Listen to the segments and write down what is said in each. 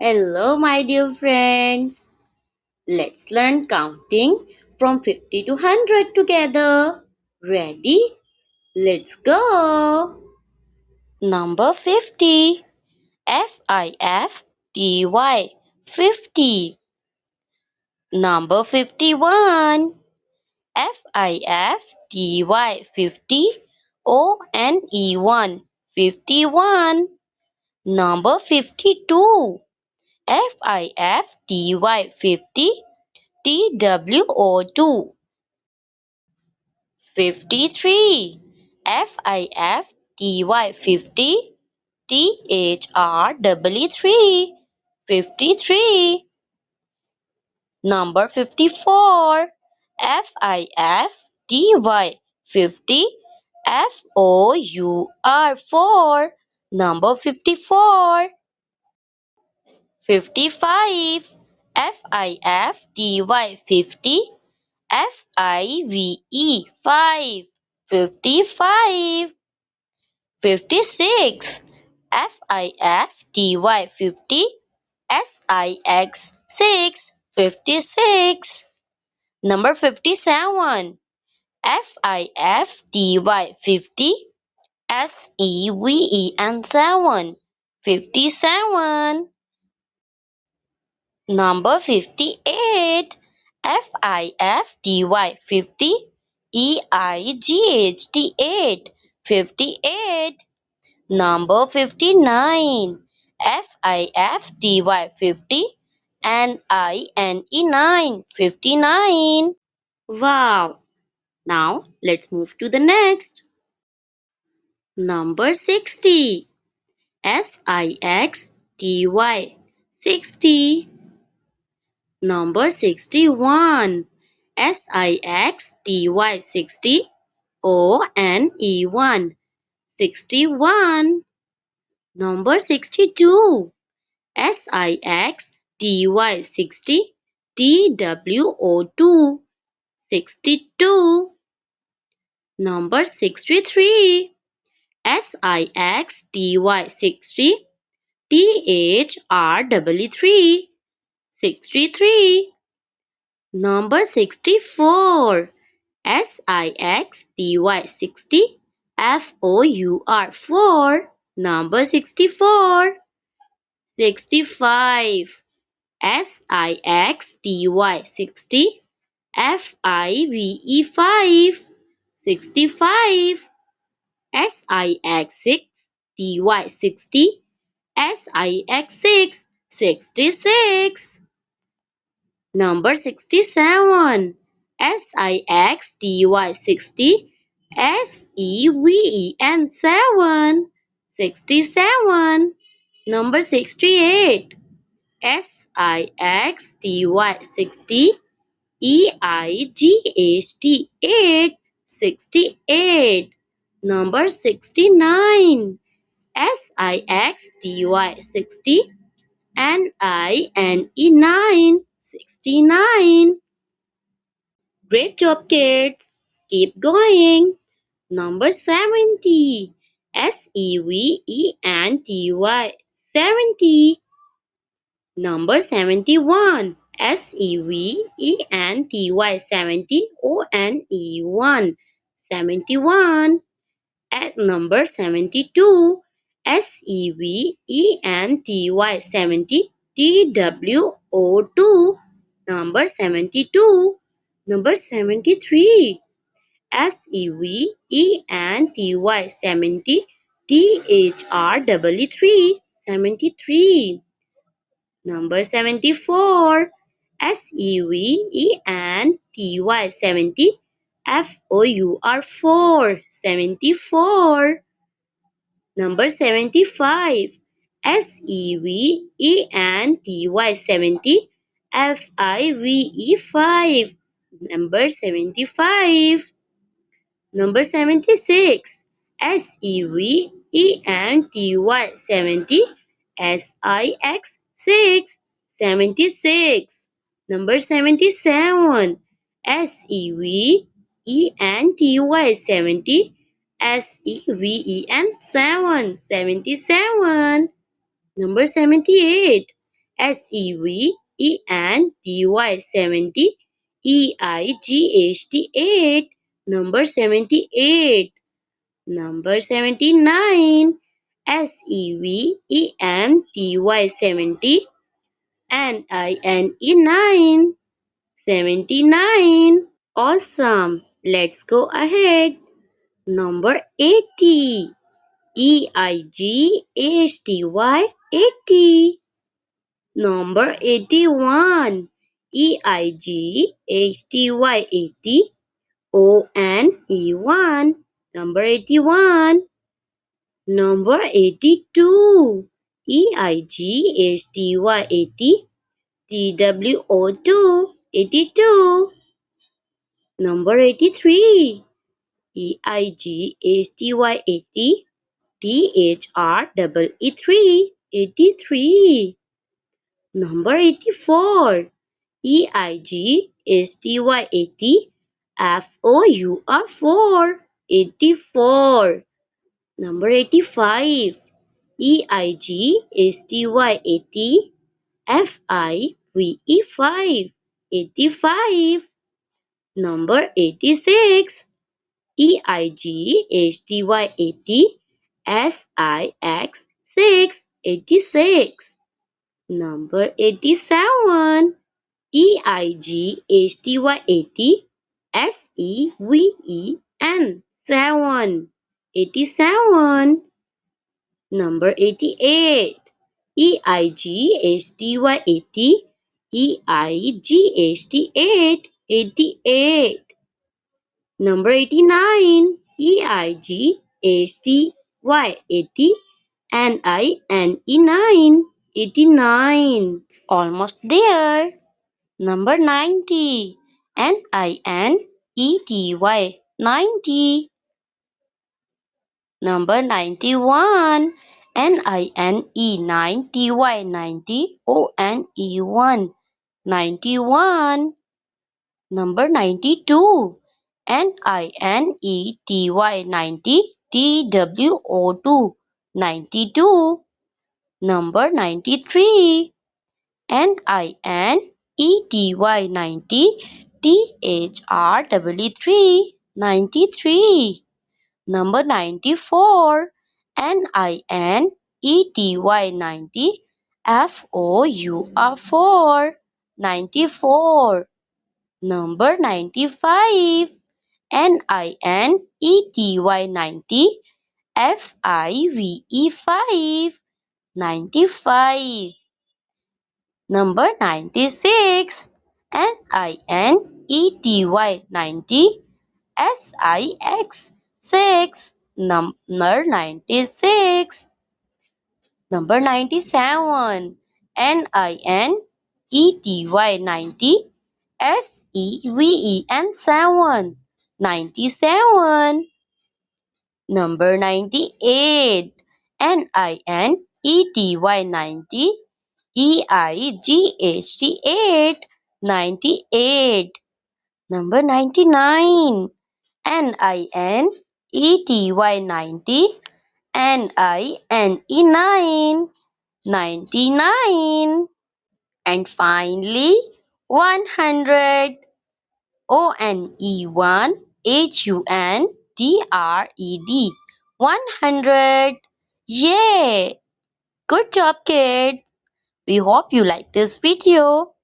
Hello, my dear friends. Let's learn counting from 50 to 100 together. Ready? Let's go. Number 50. Fifty. 50. Number 51. Fifty. 50. One. 51. Number 52. Fifty. TWO2. 53. Fifty. THR3. 53. Number 54. Fifty. 50. FOUR4. Number 54. 55. Fifty. 5. 55. 56. Fifty. 6. 56. Number 57. Fifty. SEVEN 57. Number 58. Fifty. EIGHT 8. 58. Number 59. Fifty. NINE 59. Wow! Now let's move to the next. Number 60. SIXTY 60. Number 61. SIXTY 60. ONE 61. Number 62. SIXTY 60. TWO2 62. Number 63. SIXTY 60. THR3 63. Number 64. SIXTY 60. FOUR4. Number 64. 65. SIXTY 60. FIVE5. 65. SIX6TY 60. SIX6 66. Number 67. SIXTY 60. SEVEN 7. 67. Number 68. SIXTY 60. EIGHT 8. 68. Number 69. SIXTY 60. NINE 9. 69. Great job, kids. Keep going. Number 70. SEVENTY 70. Number 71. SEVENTY 70. ONE 71. At number 72. SEVENTY 70. TWO2. Number 72. Number 73. SEVENTY 70. THR3 73. Number 74. SEVENTY 70. FOUR4 74. Number 75. SEVENTY 70. FIVE5. Number 75. Number 76. SEVENTY 70. SIX6 76. Number 77. SEVENTY 70. SEVEN 7 77. Number 78. SEVENTY 70. EIGHT 8. Number 78. Number 79. SEVENTY 70. NINE 9. 79. Awesome. Let's go ahead. Number 80. EIGHTY 80. Number 81. EIGHTY 80. ONE 1. Number 81. Number 82. EIGHTY 80. TWO 2. 82. Number 83. EIGHTY 80. THREE 83. Number 84. EIGHTY 80. FOUR 84. Number 85. EIGHTY 80. FIVE 85. Number 86. EIGHTY 80. SIX 86. Number 87. EIGHTY 80. SEVEN 7. 87. Number 88. EIGHTY 80. EIGHT 8. 88. Number 89. EIGHTY 80. NINE 9. 89. Almost there. Number 90. NINETY 90. Number 91. NINE 90. ONE 91. Number 92. NINETY 90. TWO 2 92. Number 93. NINETY 90. THREE 93. Number 94. NINETY 90. FOUR 94. Number 95. NINETY 90. FIVE 95. Number 96. NINETY 90. SIX 6. Number 96. Number 97. NINETY 90. SEVEN 97. Number 98. NINETY 90. EIGHT 8. 98. Number 99. NINETY 90. NINE 9. 99. And finally 100. ONE 100. 100. Yay! Good job, kids. We hope you like this video.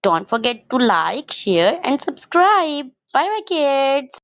Don't forget to like, share, and subscribe. Bye bye, kids.